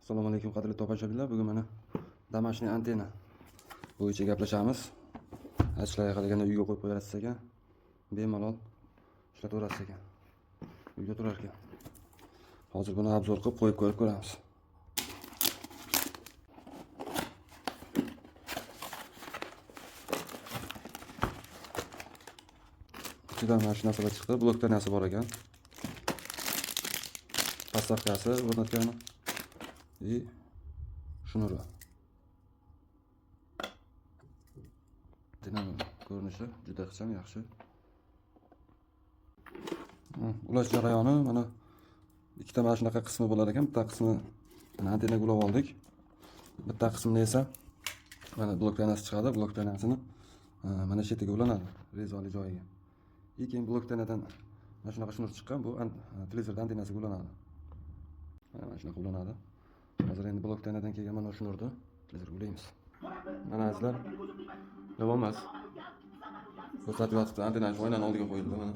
Assalomu alaykum qadrli tomoshabinlar. Bugun mana домашний antena bo'yicha gaplashamiz. Achlarga qilganda uyga qo'yib qo'yasiz ekan, bemalol ishlataveratsiz ekan. Uyda turar ekan. Hozir buni obzor qilib qo'yib ko'ramiz. Ichidan mana shu narsalar chiqdi. Blok tanasi bor ekan. Pastavkasi o'rnatgan. И shnuri. Dinamo ko'rinishi juda ham yaxshi. Ulash jarayoni mana ikkita mana shunaqa qismi bo'lar ekan. Bitta qismi antenaga ulab oldik. Bitta qismini esa mana blok tanasi chiqadi. Blok tanasini mana shu yerga ulanadi, rezoli joyiga. Keyin blok tanadan mana shunaqa shnur chiqqan, bu televizor antenasiga ulanadi. Mana shunaqa ulanadi. Hozir endi blok tanadan kelgan mana shnurni televizorga ulaymiz. Mana azizlar, yomon emas. Ko'rsatib yotibdi, antena oynaning oldiga qo'yildi mana.